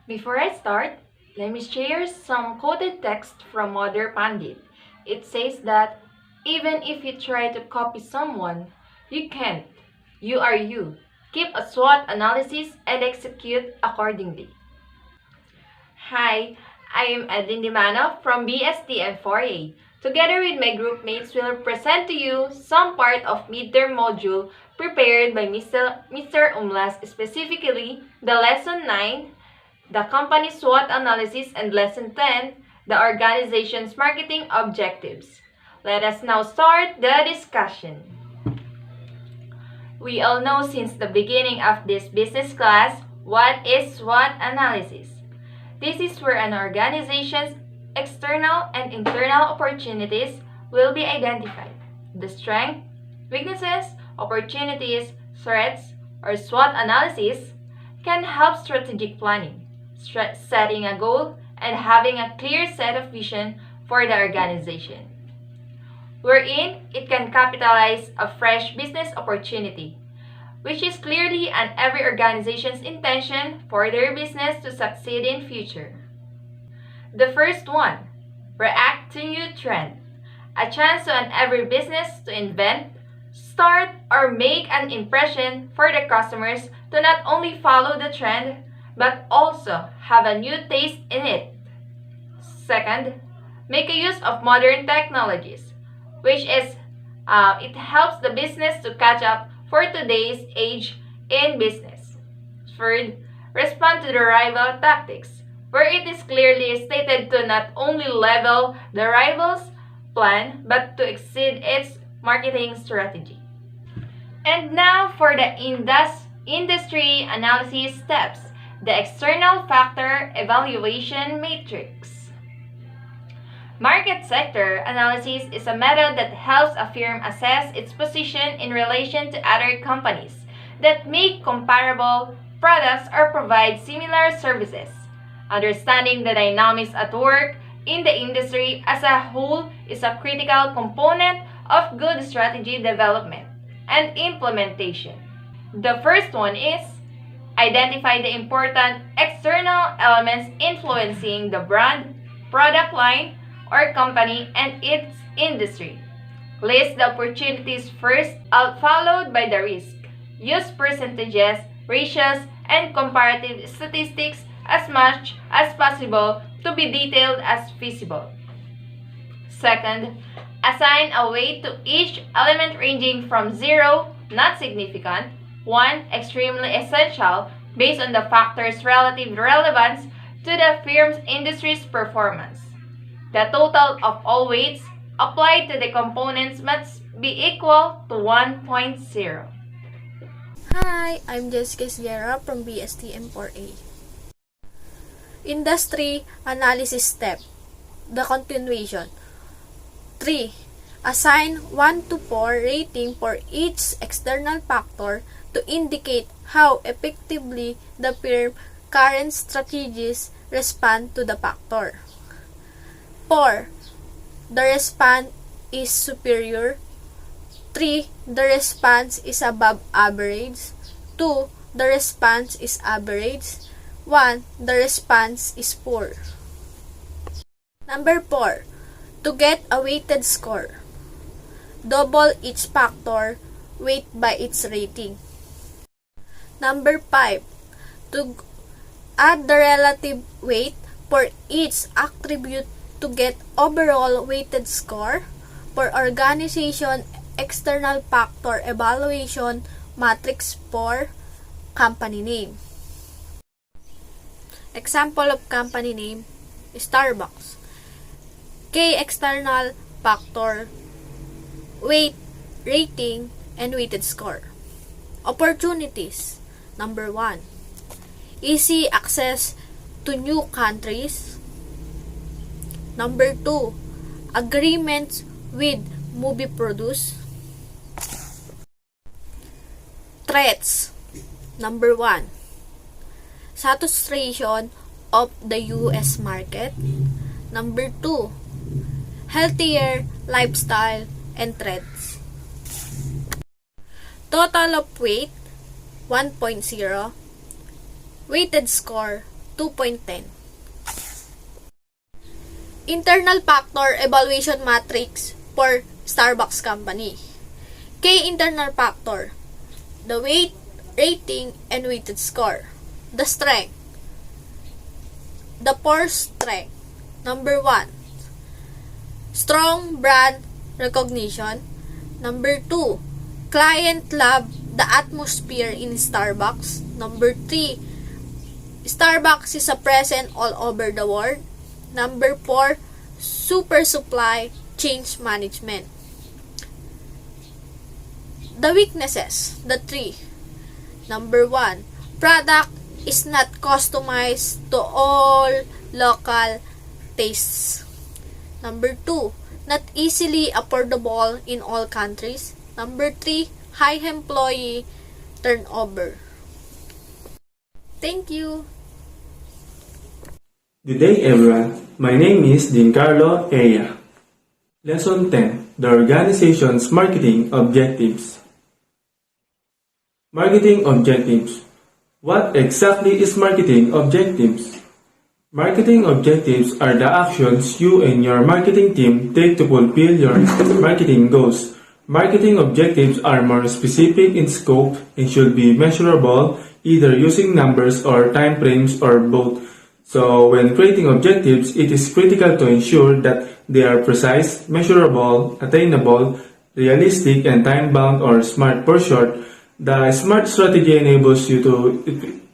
Before I start, let me share some quoted text from Mother Pandit. It says that even if you try to copy someone, you can't. You are you. Keep a SWOT analysis and execute accordingly. Hi, I am Edlin Dimano from BSTM4A. Together with my group mates, we will present to you some part of midterm module prepared by Mr. Umlas, specifically the Lesson 9, the Company SWOT Analysis, and Lesson 10, the Organization's Marketing Objectives. Let us now start the discussion. We all know since the beginning of this business class what is SWOT analysis. This is where an organization's external and internal opportunities will be identified. The strengths, weaknesses, opportunities, threats, or SWOT analysis can help strategic planning, setting a goal, and having a clear set of vision for the organization. Wherein it can capitalize a fresh business opportunity, which is clearly an every organization's intention for their business to succeed in future. The first one, react to new trend. A chance on every business to invent, start, or make an impression for the customers to not only follow the trend, but also have a new taste in it. Second, make a use of modern technologies, which is it helps the business to catch up for today's age in business. Third, respond to the rival tactics, where it is clearly stated to not only level the rival's plan, but to exceed its marketing strategy. And now for the industry analysis steps, the external factor evaluation matrix. Market sector analysis is a method that helps a firm assess its position in relation to other companies that make comparable products or provide similar services. Understanding the dynamics at work in the industry as a whole is a critical component of good strategy development and implementation. The first one is identify the important external elements influencing the brand, product line, or company and its industry. List the opportunities first, followed by the risk. Use percentages, ratios, and comparative statistics as much as possible to be detailed as feasible. Second, assign a weight to each element ranging from 0, not significant, 1, extremely essential, based on the factor's relative relevance to the firm's industry's performance. The total of all weights applied to the components must be equal to 1.0. Hi, I'm Jessica Sierra from BSTM4A. Industry Analysis Step. The continuation. 3. Assign 1 to 4 rating for each external factor to indicate how effectively the firm's current strategies respond to the factor. 4. The response is superior. 3. The response is above average. 2. The response is average. 1. The response is poor. Number 4. To get a weighted score. Double each factor weight by its rating. Number 5. To add the relative weight for each attribute to get overall weighted score for organization external factor evaluation matrix for company name. Example of company name, Starbucks. K external factor, weight, rating, and weighted score. Opportunities. Number 1. Easy access to new countries. Number 2, agreements with movie produce. Threats. Number 1, saturation of the US market. Number 2, healthier lifestyle and threats. Total of weight, 1.0. Weighted score, 2.10. Internal factor evaluation matrix for Starbucks Company. K internal factor, the weight, rating, and weighted score. The strength, the force strength. Number 1, strong brand recognition. Number 2, client love the atmosphere in Starbucks. Number 3, Starbucks is a present all over the world. Number 4, super supply change management. The weaknesses, the 3. Number 1, product is not customized to all local tastes. Number 2, not easily affordable in all countries. Number 3, high employee turnover. Thank you. Good day everyone, my name is Giancarlo Eya. Lesson 10, the organization's marketing objectives. Marketing objectives. What exactly is marketing objectives? Marketing objectives are the actions you and your marketing team take to fulfill your marketing goals. Marketing objectives are more specific in scope and should be measurable either using numbers or time frames or both. So when creating objectives, it is critical to ensure that they are precise, measurable, attainable, realistic, and time-bound or SMART for short. The SMART strategy enables you to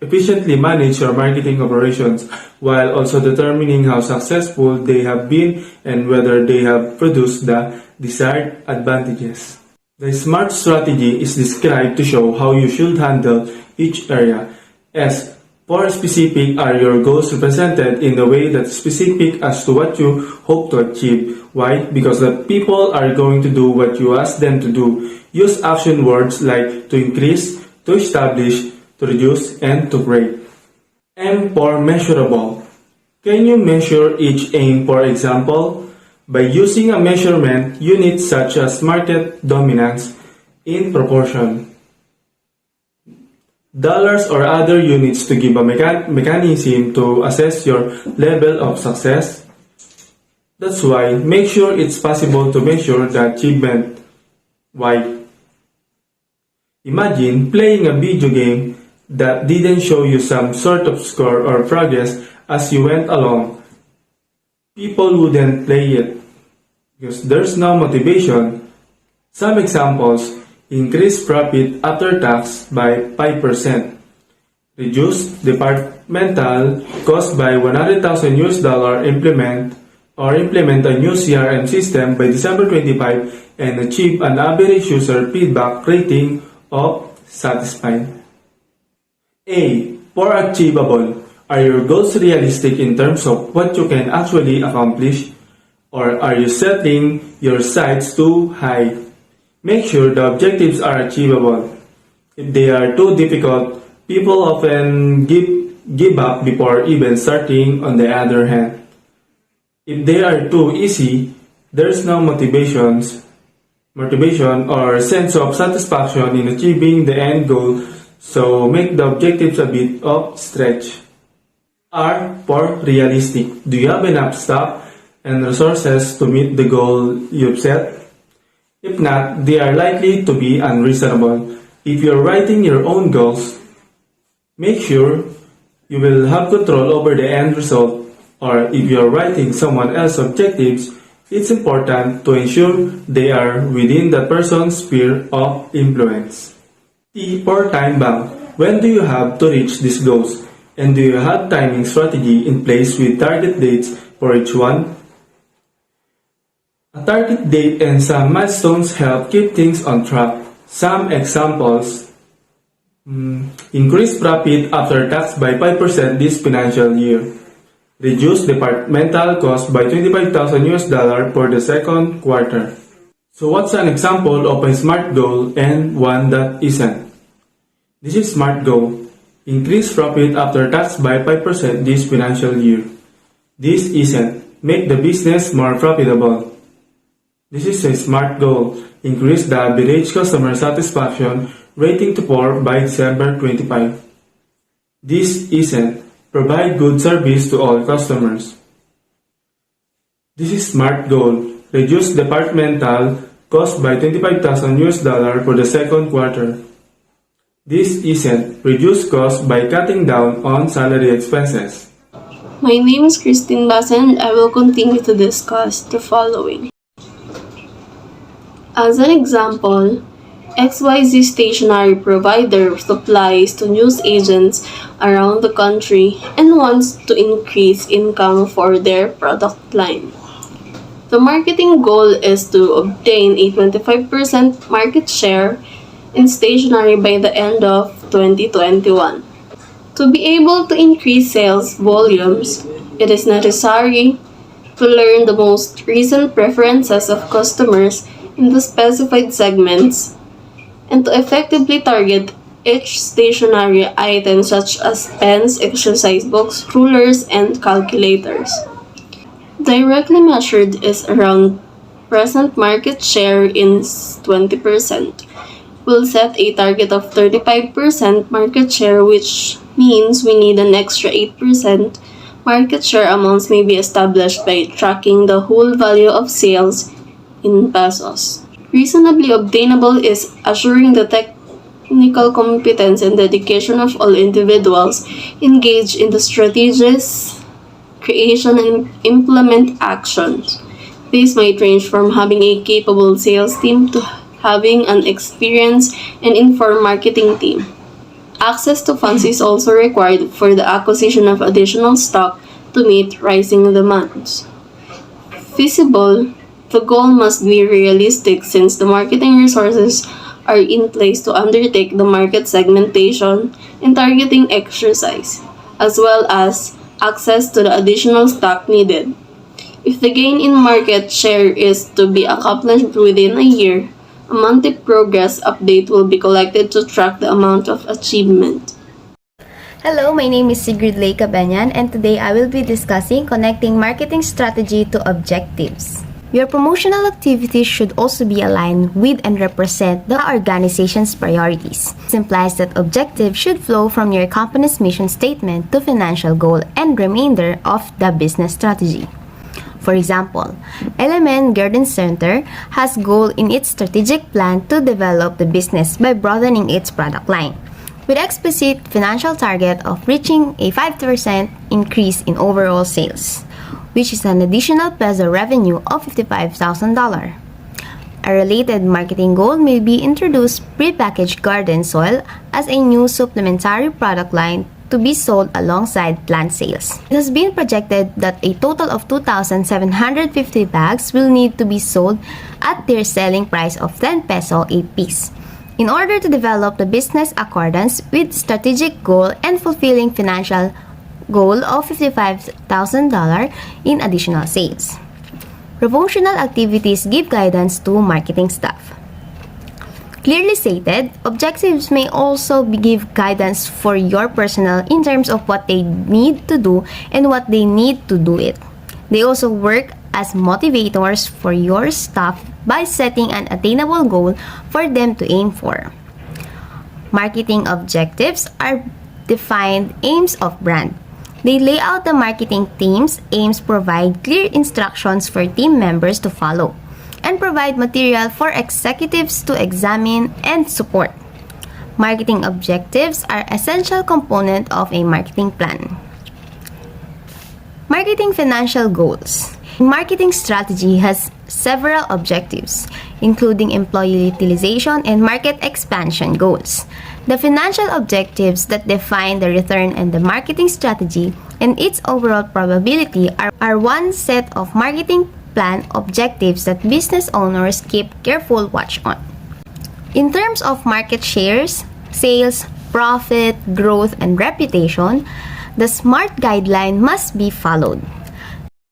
efficiently manage your marketing operations while also determining how successful they have been and whether they have produced the desired advantages. The SMART strategy is described to show how you should handle each area. S. For specific are your goals represented in the way that's specific as to what you hope to achieve. Why? Because the people are going to do what you ask them to do. Use action words like to increase, to establish, to reduce, and to create. M for measurable. Can you measure each aim, for example? By using a measurement unit such as market dominance in proportion. Dollars or other units to give a mechanism to assess your level of success. That's why make sure it's possible to measure the achievement. Why? Imagine playing a video game that didn't show you some sort of score or progress as you went along. People wouldn't play it because there's no motivation. Some examples: increase profit after tax by 5%, reduce departmental cost by $100,000 implement a new CRM system by December 25 and achieve an average user feedback rating of satisfied. A. For achievable. Are your goals realistic in terms of what you can actually accomplish, or are you setting your sights too high? Make sure the objectives are achievable. If they are too difficult, people often give up before even starting. On the other hand, if they are too easy, there's no motivation or sense of satisfaction in achieving the end goal, so make the objectives a bit of stretch. R for realistic. Do you have enough staff and resources to meet the goal you've set? If not, they are likely to be unreasonable. If you're writing your own goals, make sure you will have control over the end result. Or if you're writing someone else's objectives, it's important to ensure they are within the person's sphere of influence. T for time bound. When do you have to reach these goals? And do you have timing strategy in place with target dates for each one? A target date and some milestones help keep things on track. Some examples: increase profit after tax by 5% this financial year. Reduce departmental cost by $25,000 for the second quarter. So what's an example of a SMART goal and one that isn't? This is SMART goal. Increase profit after tax by 5% this financial year. This isn't. Make the business more profitable. This is a SMART goal. Increase the average customer satisfaction rating to 4 by December 25. This isn't. Provide good service to all customers. This is SMART goal. Reduce departmental cost by $25,000 for the second quarter. This isn't. Reduce cost by cutting down on salary expenses. My name is Christine Basan and I will continue to discuss the following. As an example, XYZ stationery provider supplies to news agents around the country and wants to increase income for their product line. The marketing goal is to obtain a 25% market share in stationery by the end of 2021. To be able to increase sales volumes, it is necessary to learn the most recent preferences of customers in the specified segments and to effectively target each stationery item such as pens, exercise books, rulers, and calculators. Directly measured is around present market share in 20%. We'll set a target of 35% market share, which means we need an extra 8%. Market share amounts may be established by tracking the whole value of sales in pesos. Reasonably obtainable is assuring the technical competence and dedication of all individuals engaged in the strategies, creation, and implement actions. This might range from having a capable sales team to having an experienced and informed marketing team. Access to funds is also required for the acquisition of additional stock to meet rising demands. Feasible, the goal must be realistic since the marketing resources are in place to undertake the market segmentation and targeting exercise, as well as access to the additional stock needed. If the gain in market share is to be accomplished within a year, a monthly progress update will be collected to track the amount of achievement. Hello, my name is Sigrid Lei Cabanyan and today I will be discussing connecting marketing strategy to objectives. Your promotional activities should also be aligned with and represent the organization's priorities. This implies that objectives should flow from your company's mission statement to financial goal and remainder of the business strategy. For example, Element Garden Center has goal in its strategic plan to develop the business by broadening its product line, with explicit financial target of reaching a 5% increase in overall sales, which is an additional peso revenue of $55,000. A related marketing goal may be introduced prepackaged garden soil as a new supplementary product line to be sold alongside plant sales. It has been projected that a total of 2,750 bags will need to be sold at their selling price of 10 peso a piece in order to develop the business accordance with strategic goal and fulfilling financial goal of $55,000 in additional sales. Promotional activities give guidance to marketing staff. Clearly stated, objectives may also give guidance for your personnel in terms of what they need to do and what they need to do it. They also work as motivators for your staff by setting an attainable goal for them to aim for. Marketing objectives are defined aims of brand. They lay out the marketing team's aims, provide clear instructions for team members to follow, and provide material for executives to examine and support. Marketing objectives are essential component of a marketing plan. Marketing financial goals. Marketing strategy has several objectives, including employee utilization and market expansion goals. The financial objectives that define the return and the marketing strategy and its overall probability are one set of marketing plan objectives that business owners keep careful watch on. In terms of market shares, sales, profit, growth, and reputation, the SMART guideline must be followed.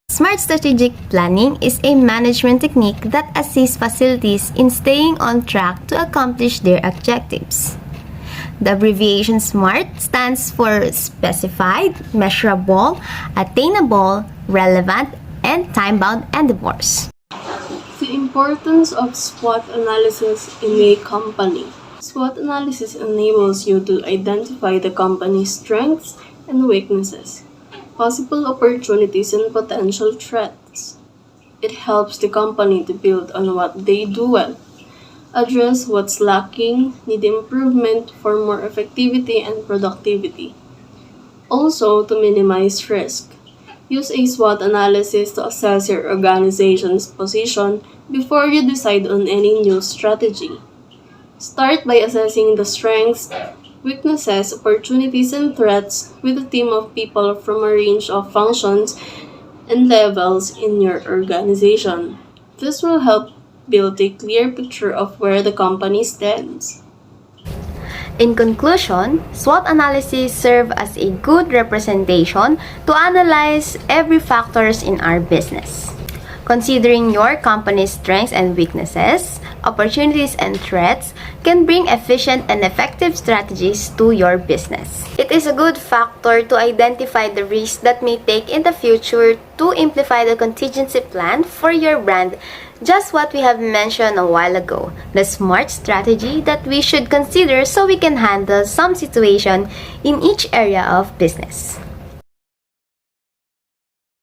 SMART strategic planning is a management technique that assists facilities in staying on track to accomplish their objectives. The abbreviation SMART stands for specified, measurable, attainable, relevant, and time-bound endeavors. The importance of SWOT analysis in a company. SWOT analysis enables you to identify the company's strengths and weaknesses, possible opportunities and potential threats. It helps the company to build on what they do well, address what's lacking, need improvement for more effectivity and productivity. Also, to minimize risk, use a SWOT analysis to assess your organization's position before you decide on any new strategy. Start by assessing the strengths, weaknesses, opportunities, and threats with a team of people from a range of functions and levels in your organization. This will help build a clear picture of where the company stands. In conclusion, SWOT analysis serve as a good representation to analyze every factors in our business. Considering your company's strengths and weaknesses, opportunities and threats can bring efficient and effective strategies to your business. It is a good factor to identify the risks that may take in the future to amplify the contingency plan for your brand, just what we have mentioned a while ago, the SMART strategy that we should consider so we can handle some situation in each area of business.